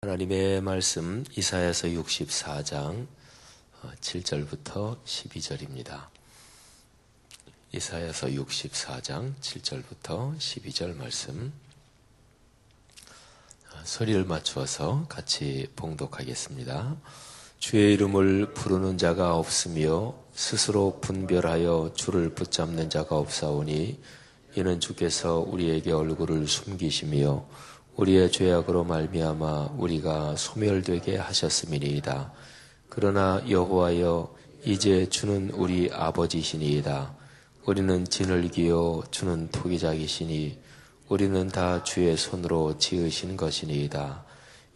하나님의 말씀 이사야서 64장 7절부터 12절입니다. 이사야서 64장 7절부터 12절 말씀 소리를 맞추어서 같이 봉독하겠습니다. 주의 이름을 부르는 자가 없으며 스스로 분별하여 주를 붙잡는 자가 없사오니 이는 주께서 우리에게 얼굴을 숨기시며 우리의 죄악으로 말미암아 우리가 소멸되게 하셨음이니이다. 그러나 여호와여 이제 주는 우리 아버지시니이다. 우리는 진을 기어 주는 토기장이시니 우리는 다 주의 손으로 지으신 것이니이다.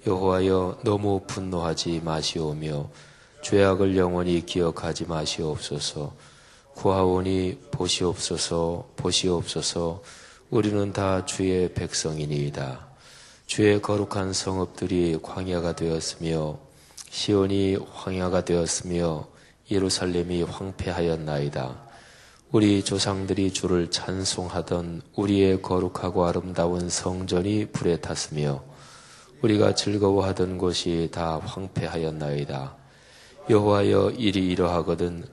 여호와여 너무 분노하지 마시오며 죄악을 영원히 기억하지 마시옵소서. 구하오니 보시옵소서 보시옵소서. 우리는 다 주의 백성이니이다. 주의 거룩한 성읍들이 광야가 되었으며 시온이 황야가 되었으며 예루살렘이 황폐하였나이다. 우리 조상들이 주를 찬송하던 우리의 거룩하고 아름다운 성전이 불에 탔으며 우리가 즐거워하던 곳이 다 황폐하였나이다. 여호와여 일이 이러하거든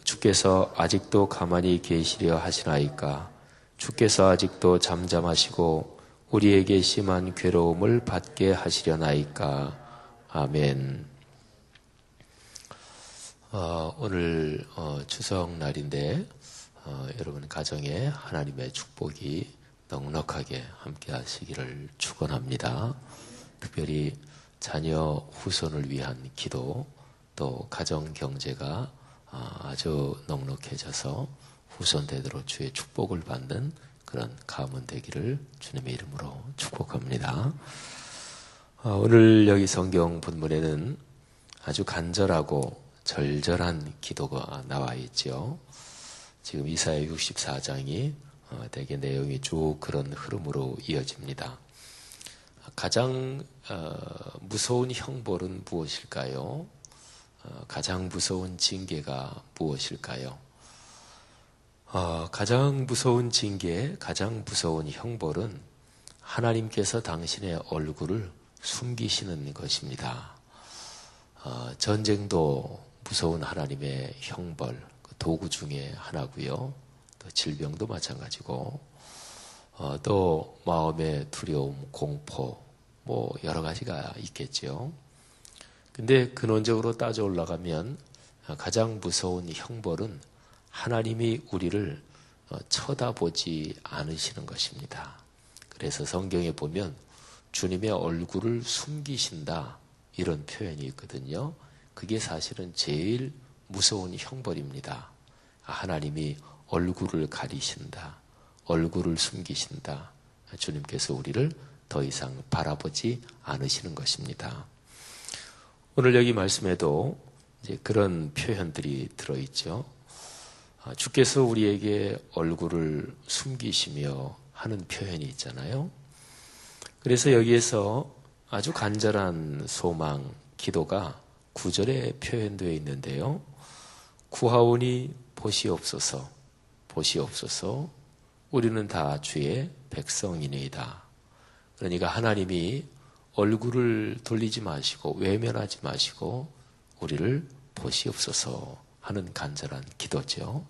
주께서 아직도 가만히 계시려 하시나이까? 주께서 아직도 잠잠하시고 우리에게 심한 괴로움을 받게 하시려나이까? 아멘. 오늘 추석날인데 여러분 가정에 하나님의 축복이 넉넉하게 함께 하시기를 축원합니다. 특별히 자녀 후손을 위한 기도, 또 가정 경제가 아주 넉넉해져서 후손 대대로 주의 축복을 받는 그런 가문 되기를 주님의 이름으로 축복합니다. 오늘 여기 성경 본문에는 아주 간절하고 절절한 기도가 나와 있죠. 지금 이사야 64장이 대개 내용이 쭉 그런 흐름으로 이어집니다. 가장 무서운 형벌은 무엇일까요? 가장 무서운 징계가 무엇일까요? 가장 무서운 징계, 가장 무서운 형벌은 하나님께서 당신의 얼굴을 숨기시는 것입니다. 전쟁도 무서운 하나님의 형벌, 도구 중에 하나고요. 또 질병도 마찬가지고, 또 마음의 두려움, 공포, 여러 가지가 있겠죠. 근데 근원적으로 따져 올라가면 가장 무서운 형벌은 하나님이 우리를 쳐다보지 않으시는 것입니다. 그래서 성경에 보면 주님의 얼굴을 숨기신다 이런 표현이 있거든요. 그게 사실은 제일 무서운 형벌입니다. 하나님이 얼굴을 가리신다. 얼굴을 숨기신다. 주님께서 우리를 더 이상 바라보지 않으시는 것입니다. 오늘 여기 말씀에도 이제 그런 표현들이 들어있죠. 주께서 우리에게 얼굴을 숨기시며 하는 표현이 있잖아요. 그래서 여기에서 아주 간절한 소망, 기도가 9절에 표현되어 있는데요. 구하오니 보시옵소서, 보시옵소서. 우리는 다 주의 백성이니이다. 그러니까 하나님이 얼굴을 돌리지 마시고 외면하지 마시고 우리를 보시옵소서 하는 간절한 기도죠.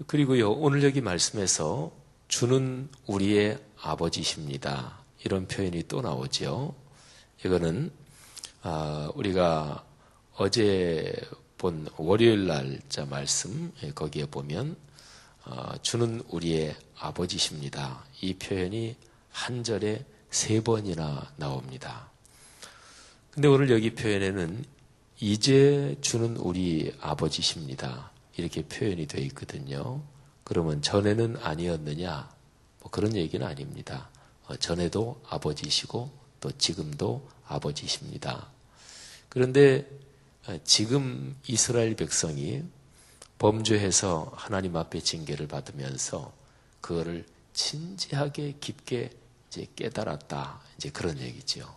그리고요, 오늘 여기 말씀에서 주는 우리의 아버지십니다. 이런 표현이 또 나오죠. 이거는 우리가 어제 본 월요일 날짜 말씀 거기에 보면 주는 우리의 아버지십니다. 이 표현이 한 절에 3번이나 나옵니다. 근데 오늘 여기 표현에는 이제 주는 우리 아버지십니다. 이렇게 표현이 되어 있거든요. 그러면 전에는 아니었느냐? 그런 얘기는 아닙니다. 전에도 아버지시고 또 지금도 아버지십니다. 그런데 지금 이스라엘 백성이 범죄해서 하나님 앞에 징계를 받으면서 그거를 진지하게 깊게 이제 깨달았다. 이제 그런 얘기죠.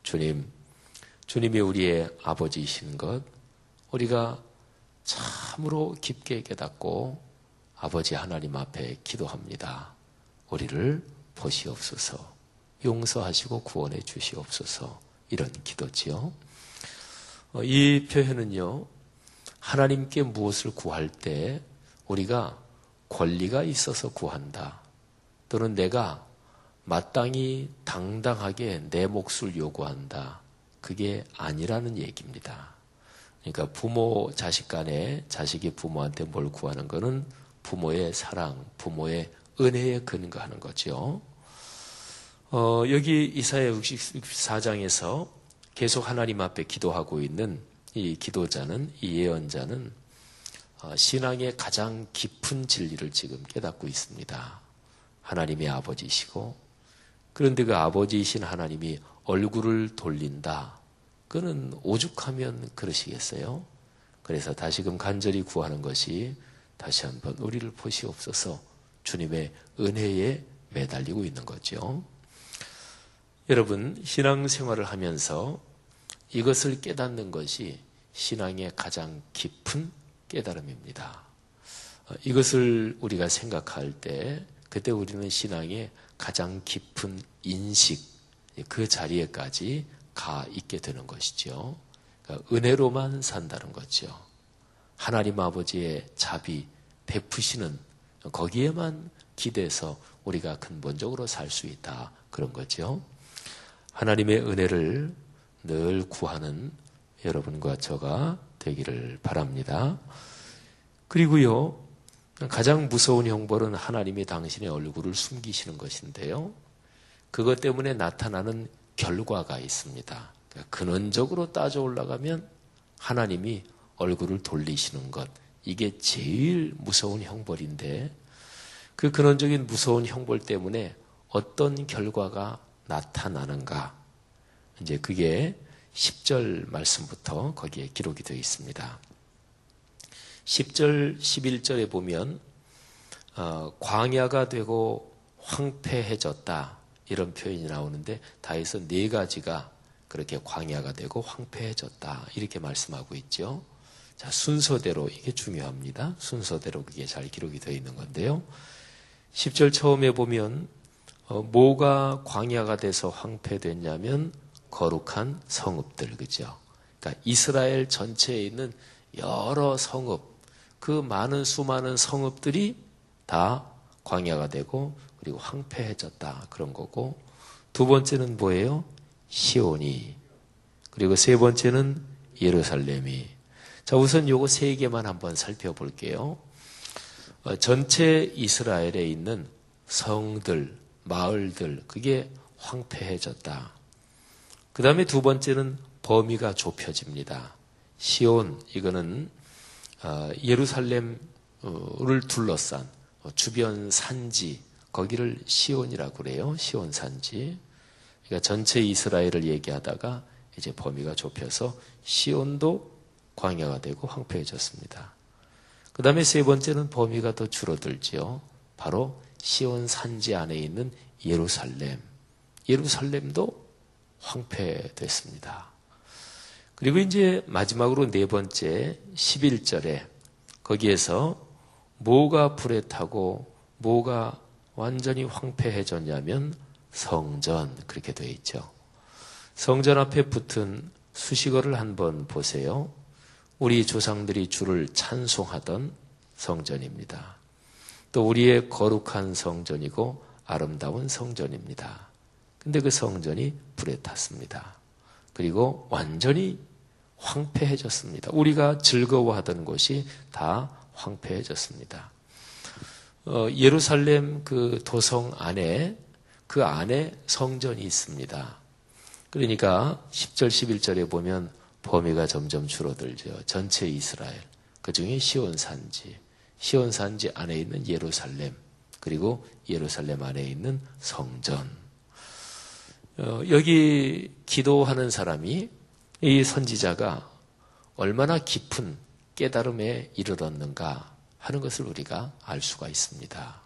주님이 우리의 아버지이신 것, 우리가 참으로 깊게 깨닫고 아버지 하나님 앞에 기도합니다. 우리를 보시옵소서, 용서하시고 구원해 주시옵소서, 이런 기도지요. 이 표현은요, 하나님께 무엇을 구할 때 우리가 권리가 있어서 구한다, 또는 내가 마땅히 당당하게 내 몫을 요구한다, 그게 아니라는 얘기입니다. 그러니까 부모 자식 간에 자식이 부모한테 뭘 구하는 거는 부모의 사랑, 부모의 은혜에 근거하는 거죠. 여기 이사야 64장에서 계속 하나님 앞에 기도하고 있는 이 기도자는, 이 예언자는 신앙의 가장 깊은 진리를 지금 깨닫고 있습니다. 하나님의 아버지이시고, 그런데 그 아버지이신 하나님이 얼굴을 돌린다, 그는 오죽하면 그러시겠어요? 그래서 다시금 간절히 구하는 것이, 다시 한번 우리를 보시옵소서, 주님의 은혜에 매달리고 있는 거죠. 여러분, 신앙생활을 하면서 이것을 깨닫는 것이 신앙의 가장 깊은 깨달음입니다. 이것을 우리가 생각할 때, 그때 우리는 신앙의 가장 깊은 인식, 그 자리에까지 가 있게 되는 것이죠. 그러니까 은혜로만 산다는 거죠. 하나님 아버지의 자비, 베푸시는 거기에만 기대서 우리가 근본적으로 살 수 있다, 그런 거죠. 하나님의 은혜를 늘 구하는 여러분과 저가 되기를 바랍니다. 그리고요, 가장 무서운 형벌은 하나님이 당신의 얼굴을 숨기시는 것인데요, 그것 때문에 나타나는 결과가 있습니다. 그러니까 근원적으로 따져 올라가면 하나님이 얼굴을 돌리시는 것, 이게 제일 무서운 형벌인데, 그 근원적인 무서운 형벌 때문에 어떤 결과가 나타나는가, 이제 그게 10절 말씀부터 거기에 기록이 되어 있습니다. 10절, 11절에 보면 광야가 되고 황폐해졌다, 이런 표현이 나오는데, 다 해서 네 가지가 그렇게 광야가 되고 황폐해졌다, 이렇게 말씀하고 있죠. 자, 순서대로, 이게 중요합니다. 순서대로 그게 잘 기록이 되어 있는 건데요. 10절 처음에 보면 뭐가 광야가 돼서 황폐됐냐면 거룩한 성읍들, 그죠? 그러니까 이스라엘 전체에 있는 여러 성읍, 그 많은 수많은 성읍들이 다 광야가 되고 그리고 황폐해졌다, 그런 거고, 두 번째는 뭐예요? 시온이. 그리고 세 번째는 예루살렘이. 자, 우선 요거 세 개만 한번 살펴볼게요. 전체 이스라엘에 있는 성들, 마을들, 그게 황폐해졌다. 그 다음에 두 번째는 범위가 좁혀집니다. 시온, 이거는 예루살렘을 둘러싼 주변 산지, 거기를 시온이라고 그래요. 시온 산지. 그러니까 전체 이스라엘을 얘기하다가 이제 범위가 좁혀서 시온도 광야가 되고 황폐해졌습니다. 그 다음에 세 번째는 범위가 더 줄어들지요. 바로 시온 산지 안에 있는 예루살렘. 예루살렘도 황폐됐습니다. 그리고 이제 마지막으로 네 번째 11절에 거기에서 뭐가 불에 타고 뭐가 완전히 황폐해졌냐면 성전, 그렇게 되어 있죠. 성전 앞에 붙은 수식어를 한번 보세요. 우리 조상들이 주를 찬송하던 성전입니다. 또 우리의 거룩한 성전이고 아름다운 성전입니다. 근데 그 성전이 불에 탔습니다. 그리고 완전히 황폐해졌습니다. 우리가 즐거워하던 곳이 다 황폐해졌습니다. 예루살렘 그 도성 안에, 그 안에 성전이 있습니다. 그러니까 10절, 11절에 보면 범위가 점점 줄어들죠. 전체 이스라엘, 그 중에 시온산지, 시온산지 안에 있는 예루살렘, 그리고 예루살렘 안에 있는 성전. 여기 기도하는 사람이, 이 선지자가 얼마나 깊은 깨달음에 이르렀는가 하는 것을 우리가 알 수가 있습니다.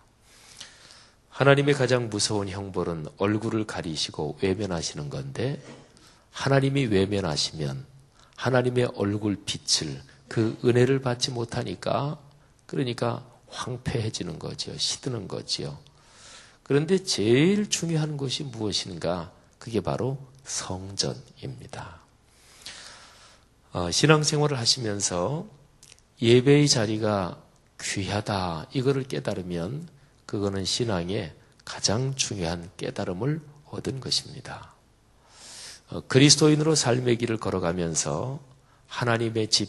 하나님의 가장 무서운 형벌은 얼굴을 가리시고 외면하시는 건데, 하나님이 외면하시면 하나님의 얼굴 빛을, 그 은혜를 받지 못하니까, 그러니까 황폐해지는 거죠. 시드는 거지요. 그런데 제일 중요한 것이 무엇인가? 그게 바로 성전입니다. 신앙생활을 하시면서 예배의 자리가 귀하다 이거를 깨달으면 그거는 신앙의 가장 중요한 깨달음을 얻은 것입니다. 그리스도인으로 삶의 길을 걸어가면서 하나님의 집,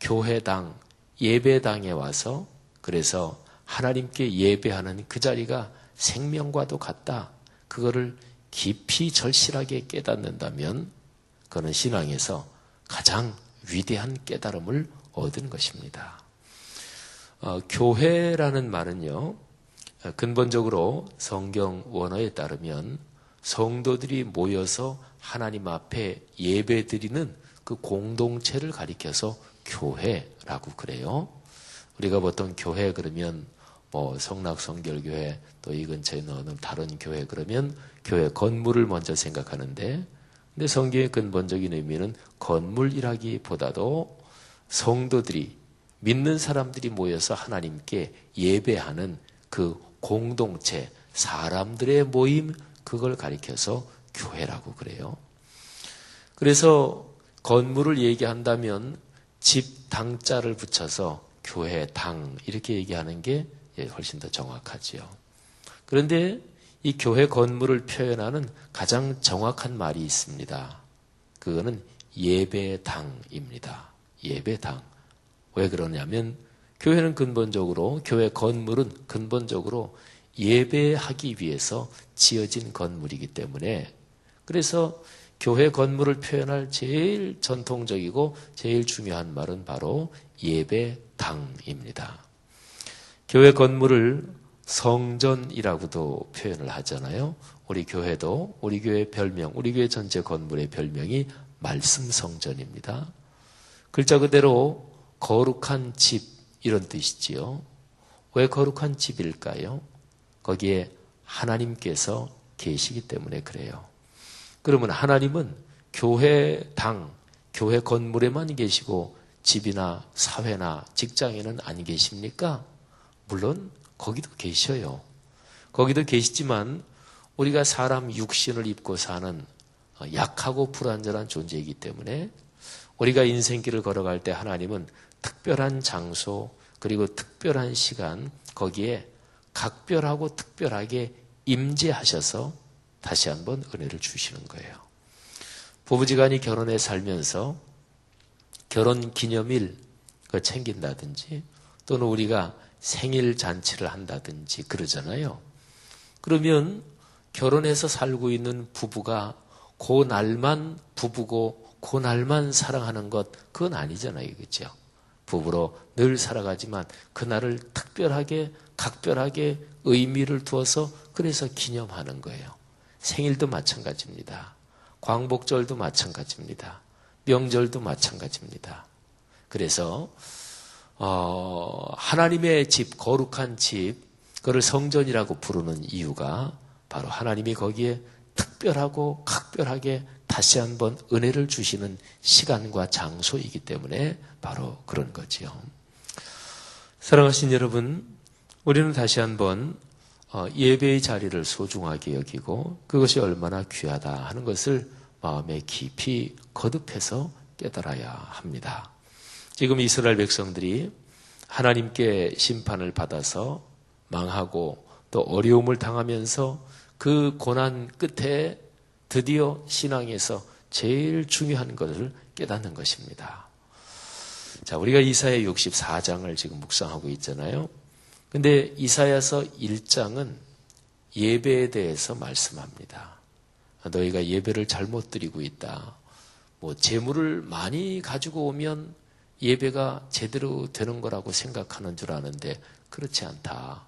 교회당, 예배당에 와서 그래서 하나님께 예배하는 그 자리가 생명과도 같다. 그거를 깊이 절실하게 깨닫는다면 그거는 신앙에서 가장 위대한 깨달음을 얻은 것입니다. 교회라는 말은요, 근본적으로 성경 원어에 따르면 성도들이 모여서 하나님 앞에 예배드리는 그 공동체를 가리켜서 교회라고 그래요. 우리가 보통 교회 그러면 성락성결교회 또 이 근처에 있는 어느 다른 교회 그러면 교회 건물을 먼저 생각하는데, 근데 성경의 근본적인 의미는 건물이라기보다도 성도들이, 믿는 사람들이 모여서 하나님께 예배하는 그 공동체, 사람들의 모임, 그걸 가리켜서 교회라고 그래요. 그래서 건물을 얘기한다면 집 당자를 붙여서 교회 당 이렇게 얘기하는 게 훨씬 더 정확하지요. 그런데 이 교회 건물을 표현하는 가장 정확한 말이 있습니다. 그거는 예배당입니다. 예배당. 왜 그러냐면 교회는 근본적으로, 교회 건물은 근본적으로 예배하기 위해서 지어진 건물이기 때문에, 그래서 교회 건물을 표현할 제일 전통적이고 제일 중요한 말은 바로 예배당입니다. 교회 건물을 성전이라고도 표현을 하잖아요. 우리 교회도, 우리 교회 별명, 우리 교회 전체 건물의 별명이 말씀 성전입니다. 글자 그대로 거룩한 집 이런 뜻이지요. 왜 거룩한 집일까요? 거기에 하나님께서 계시기 때문에 그래요. 그러면 하나님은 교회당, 교회 건물에만 계시고 집이나 사회나 직장에는 안 계십니까? 물론 거기도 계셔요. 거기도 계시지만 우리가 사람 육신을 입고 사는 약하고 불완전한 존재이기 때문에 우리가 인생길을 걸어갈 때 하나님은 특별한 장소 그리고 특별한 시간 거기에 각별하고 특별하게 임재하셔서 다시 한번 은혜를 주시는 거예요. 부부지간이 결혼해 살면서 결혼 기념일 챙긴다든지 또는 우리가 생일 잔치를 한다든지 그러잖아요. 그러면 결혼해서 살고 있는 부부가 그 날만 부부고 그 날만 사랑하는 것 그건 아니잖아요. 그렇죠? 부부로 늘 살아가지만 그날을 특별하게 각별하게 의미를 두어서 그래서 기념하는 거예요. 생일도 마찬가지입니다. 광복절도 마찬가지입니다. 명절도 마찬가지입니다. 그래서 하나님의 집, 거룩한 집, 그걸 성전이라고 부르는 이유가 바로 하나님이 거기에 특별하고 각별하게 다시 한번 은혜를 주시는 시간과 장소이기 때문에 바로 그런 거지요. 사랑하신 여러분, 우리는 다시 한번 예배의 자리를 소중하게 여기고 그것이 얼마나 귀하다 하는 것을 마음에 깊이 거듭해서 깨달아야 합니다. 지금 이스라엘 백성들이 하나님께 심판을 받아서 망하고 또 어려움을 당하면서 그 고난 끝에 드디어 신앙에서 제일 중요한 것을 깨닫는 것입니다. 자, 우리가 이사야 64장을 지금 묵상하고 있잖아요. 근데 이사야서 1장은 예배에 대해서 말씀합니다. 너희가 예배를 잘못 드리고 있다. 재물을 많이 가지고 오면 예배가 제대로 되는 거라고 생각하는 줄 아는데 그렇지 않다.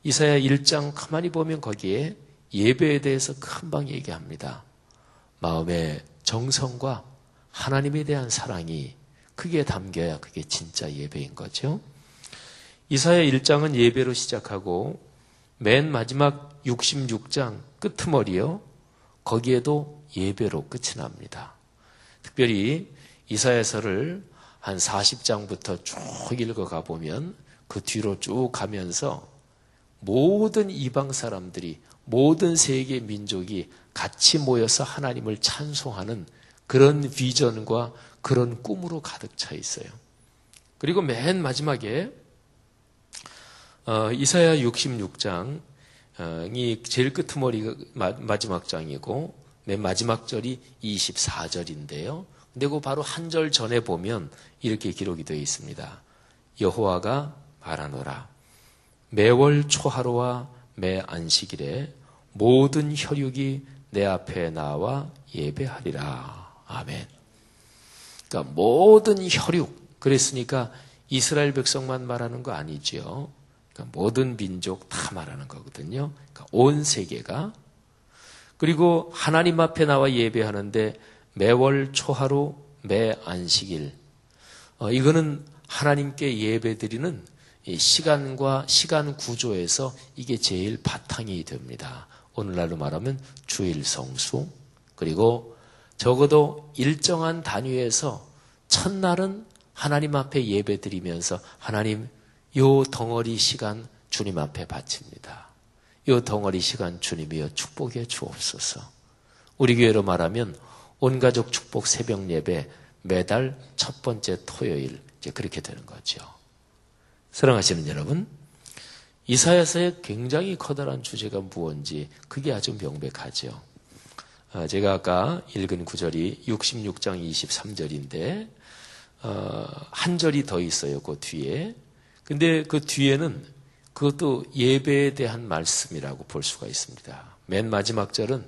이사야 1장 가만히 보면 거기에 예배에 대해서 금방 얘기합니다. 마음의 정성과 하나님에 대한 사랑이 그게 담겨야 그게 진짜 예배인 거죠. 이사야 1장은 예배로 시작하고 맨 마지막 66장 끄트머리요. 거기에도 예배로 끝이 납니다. 특별히 이사야서를 한 40장부터 쭉 읽어가 보면 그 뒤로 쭉 가면서 모든 이방 사람들이, 모든 세계 민족이 같이 모여서 하나님을 찬송하는 그런 비전과 그런 꿈으로 가득 차 있어요. 그리고 맨 마지막에 이사야 66장이 제일 끄트머리 마지막 장이고 맨 마지막 절이 24절인데요. 근데 그 바로 한 절 전에 보면 이렇게 기록이 되어 있습니다. 여호와가 말하노라. 매월 초하루와 매 안식일에 모든 혈육이 내 앞에 나와 예배하리라. 아멘. 그러니까 모든 혈육, 그랬으니까 이스라엘 백성만 말하는 거 아니죠. 그러니까 모든 민족 다 말하는 거거든요. 그러니까 온 세계가. 그리고 하나님 앞에 나와 예배하는데 매월 초하루 매 안식일, 이거는 하나님께 예배드리는 이 시간과 시간 구조에서 이게 제일 바탕이 됩니다. 오늘날로 말하면 주일 성수, 그리고 적어도 일정한 단위에서 첫날은 하나님 앞에 예배드리면서 하나님 요 덩어리 시간 주님 앞에 바칩니다. 요 덩어리 시간 주님이여 축복해 주옵소서. 우리 교회로 말하면 온가족 축복 새벽 예배 매달 첫 번째 토요일, 이제 그렇게 되는 거죠. 사랑하시는 여러분, 이사야서의 굉장히 커다란 주제가 무엇인지 그게 아주 명백하죠. 제가 아까 읽은 구절이 66장 23절인데 한 절이 더 있어요. 그 뒤에. 근데 그 뒤에는 그것도 예배에 대한 말씀이라고 볼 수가 있습니다. 맨 마지막 절은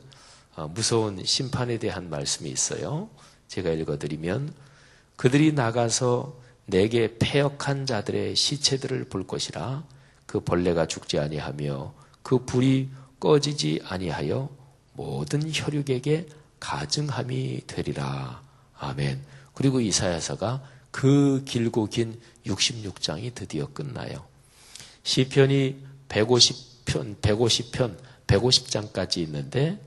무서운 심판에 대한 말씀이 있어요. 제가 읽어드리면 그들이 나가서 내게 패역한 자들의 시체들을 볼 것이라. 그 벌레가 죽지 아니하며 그 불이 꺼지지 아니하여 모든 혈육에게 가증함이 되리라. 아멘. 그리고 이사야서가 그 길고 긴 66장이 드디어 끝나요. 시편이 150편, 150장까지 있는데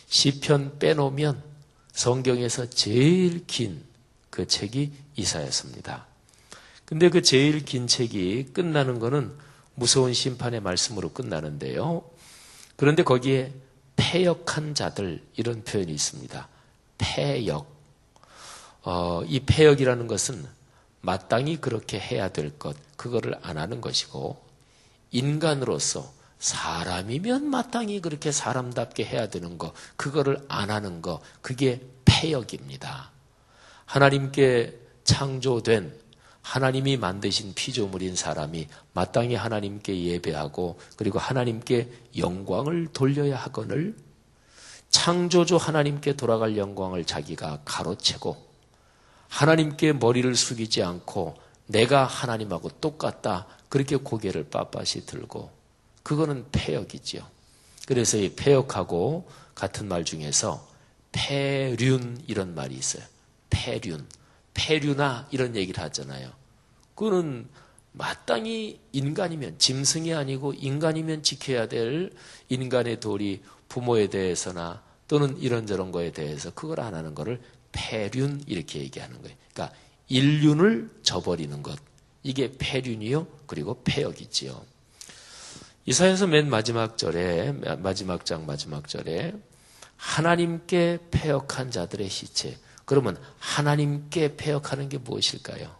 시편 빼놓으면 성경에서 제일 긴 그 책이 이사야서입니다. 근데 그 제일 긴 책이 끝나는 거는 무서운 심판의 말씀으로 끝나는데요. 그런데 거기에 패역한 자들 이런 표현이 있습니다. 패역. 이 패역이라는 것은 마땅히 그렇게 해야 될 것, 그거를 안 하는 것이고 인간으로서 사람이면 마땅히 그렇게 사람답게 해야 되는 것, 그거를 안 하는 것, 그게 패역입니다. 하나님께 창조된 하나님이 만드신 피조물인 사람이 마땅히 하나님께 예배하고 그리고 하나님께 영광을 돌려야 하거늘 창조주 하나님께 돌아갈 영광을 자기가 가로채고 하나님께 머리를 숙이지 않고 내가 하나님하고 똑같다 그렇게 고개를 빳빳이 들고 그거는 패역이지요. 그래서 이 패역하고 같은 말 중에서 패륜 이런 말이 있어요. 패륜아 이런 얘기를 하잖아요. 그거는 마땅히 인간이면 짐승이 아니고 인간이면 지켜야 될 인간의 도리 부모에 대해서나 또는 이런저런 거에 대해서 그걸 안 하는 거를 패륜 이렇게 얘기하는 거예요. 그러니까 인륜을 저버리는 것. 이게 패륜이요. 그리고 패역이지요. 이사야서 맨 마지막 절에 마지막 장 마지막 절에 하나님께 패역한 자들의 시체. 그러면 하나님께 패역하는 게 무엇일까요?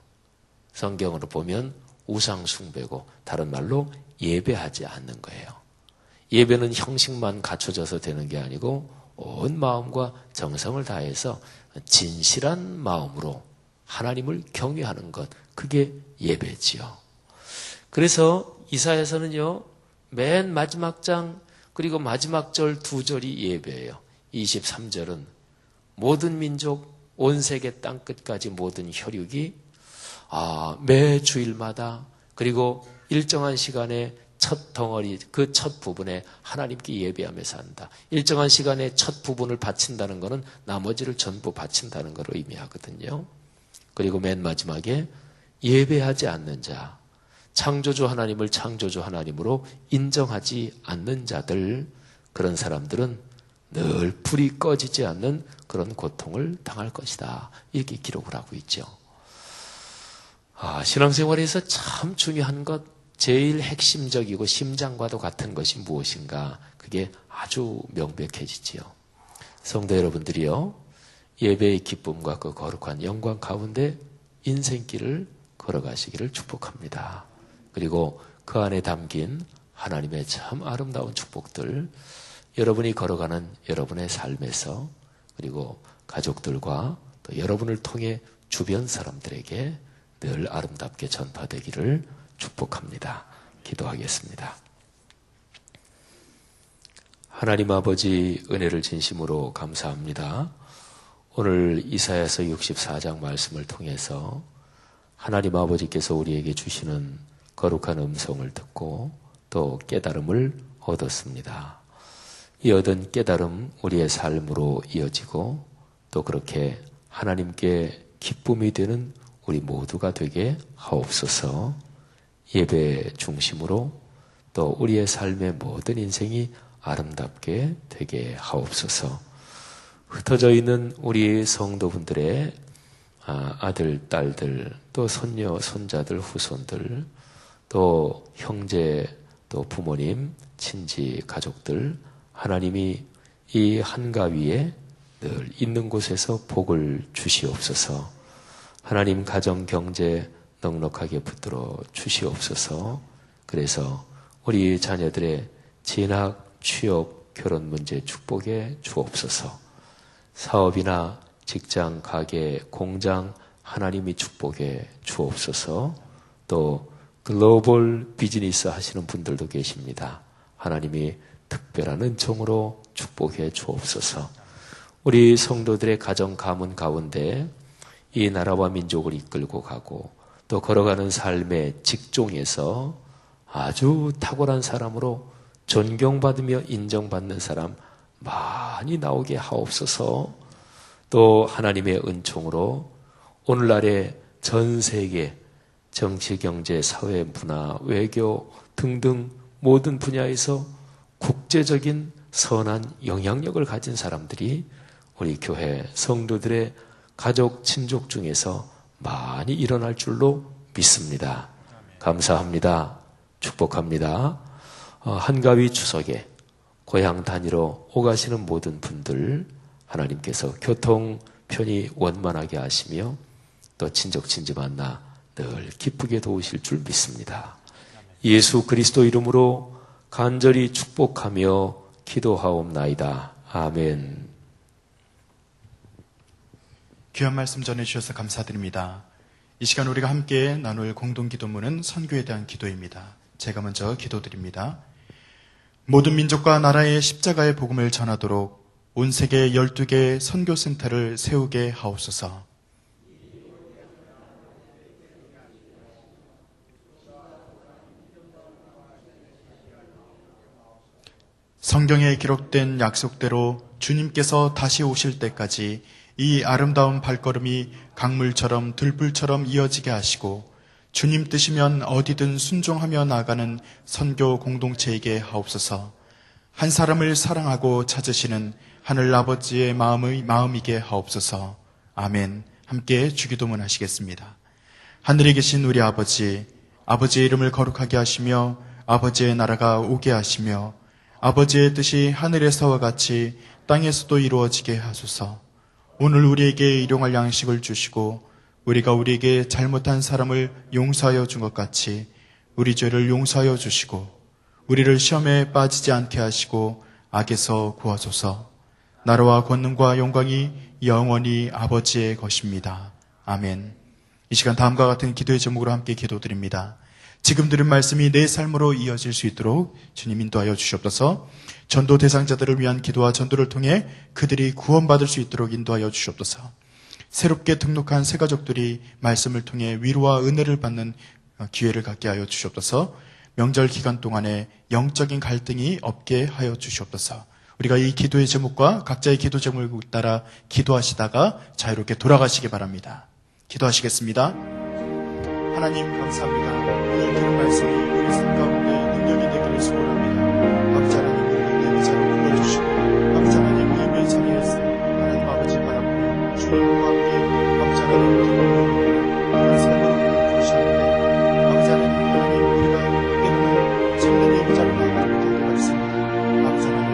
성경으로 보면 우상 숭배고 다른 말로 예배하지 않는 거예요. 예배는 형식만 갖춰져서 되는 게 아니고 온 마음과 정성을 다해서 진실한 마음으로 하나님을 경외하는 것, 그게 예배지요. 그래서 이사야서는요, 맨 마지막 장 그리고 마지막 절 두 절이 예배예요. 23절은 모든 민족, 온 세계 땅끝까지 모든 혈육이 매 주일마다 그리고 일정한 시간에 첫 덩어리, 그 첫 부분에 하나님께 예배하면서 한다. 일정한 시간에 첫 부분을 바친다는 것은 나머지를 전부 바친다는 걸 의미하거든요. 그리고 맨 마지막에 예배하지 않는 자, 창조주 하나님을 창조주 하나님으로 인정하지 않는 자들, 그런 사람들은 늘 불이 꺼지지 않는 그런 고통을 당할 것이다. 이렇게 기록을 하고 있죠. 신앙생활에서 참 중요한 것, 제일 핵심적이고 심장과도 같은 것이 무엇인가? 그게 아주 명백해지지요. 성도 여러분들이요, 예배의 기쁨과 그 거룩한 영광 가운데 인생길을 걸어가시기를 축복합니다. 그리고 그 안에 담긴 하나님의 참 아름다운 축복들, 여러분이 걸어가는 여러분의 삶에서, 그리고 가족들과 또 여러분을 통해 주변 사람들에게 늘 아름답게 전파되기를 축복합니다. 기도하겠습니다. 하나님 아버지, 은혜를 진심으로 감사합니다. 오늘 이사야서 64장 말씀을 통해서 하나님 아버지께서 우리에게 주시는 거룩한 음성을 듣고 또 깨달음을 얻었습니다. 이 얻은 깨달음 우리의 삶으로 이어지고 또 그렇게 하나님께 기쁨이 되는 우리 모두가 되게 하옵소서. 예배 중심으로 또 우리의 삶의 모든 인생이 아름답게 되게 하옵소서. 흩어져 있는 우리 성도분들의 아들, 딸들, 또 손녀, 손자들, 후손들, 또 형제, 또 부모님, 친지, 가족들, 하나님이 이 한가위에 늘 있는 곳에서 복을 주시옵소서. 하나님 가정, 경제 넉넉하게 붙들어 주시옵소서. 그래서 우리 자녀들의 진학, 취업, 결혼 문제 축복에 주옵소서. 사업이나 직장, 가게, 공장 하나님이 축복에 주옵소서. 또 글로벌 비즈니스 하시는 분들도 계십니다. 하나님이 특별한 은총으로 축복해 주옵소서. 우리 성도들의 가정 가문 가운데 이 나라와 민족을 이끌고 가고 또 걸어가는 삶의 직종에서 아주 탁월한 사람으로 존경받으며 인정받는 사람 많이 나오게 하옵소서. 또 하나님의 은총으로 오늘날의 전 세계 정치, 경제, 사회, 문화, 외교 등등 모든 분야에서 국제적인 선한 영향력을 가진 사람들이 우리 교회 성도들의 가족, 친족 중에서 많이 일어날 줄로 믿습니다. 감사합니다. 축복합니다. 한가위 추석에 고향 단위로 오가시는 모든 분들 하나님께서 교통 편히 원만하게 하시며 또 친족 친지 만나 늘 기쁘게 도우실 줄 믿습니다. 예수 그리스도 이름으로 간절히 축복하며 기도하옵나이다. 아멘. 귀한 말씀 전해주셔서 감사드립니다. 이 시간 우리가 함께 나눌 공동기도문은 선교에 대한 기도입니다. 제가 먼저 기도드립니다. 모든 민족과 나라의 십자가의 복음을 전하도록 온 세계 12개 선교센터를 세우게 하옵소서. 성경에 기록된 약속대로 주님께서 다시 오실 때까지 이 아름다운 발걸음이 강물처럼 들불처럼 이어지게 하시고 주님 뜻이면 어디든 순종하며 나아가는 선교 공동체에게 하옵소서. 한 사람을 사랑하고 찾으시는 하늘 아버지의 마음이게 하옵소서. 아멘. 함께 주기도문 하시겠습니다. 하늘에 계신 우리 아버지, 아버지의 이름을 거룩하게 하시며 아버지의 나라가 오게 하시며 아버지의 뜻이 하늘에서와 같이 땅에서도 이루어지게 하소서. 오늘 우리에게 일용할 양식을 주시고 우리가 우리에게 잘못한 사람을 용서하여 준 것 같이 우리 죄를 용서하여 주시고 우리를 시험에 빠지지 않게 하시고 악에서 구하소서. 나라와 권능과 영광이 영원히 아버지의 것입니다. 아멘. 이 시간 다음과 같은 기도의 제목으로 함께 기도드립니다. 지금 들은 말씀이 내 삶으로 이어질 수 있도록 주님 인도하여 주시옵소서. 전도 대상자들을 위한 기도와 전도를 통해 그들이 구원받을 수 있도록 인도하여 주시옵소서. 새롭게 등록한 새가족들이 말씀을 통해 위로와 은혜를 받는 기회를 갖게 하여 주시옵소서. 명절 기간 동안에 영적인 갈등이 없게 하여 주시옵소서. 우리가 이 기도의 제목과 각자의 기도 제목을 따라 기도하시다가 자유롭게 돌아가시기 바랍니다. 기도하시겠습니다. 하나님 감사합니다. 오늘 들은 말씀이 우리 삶과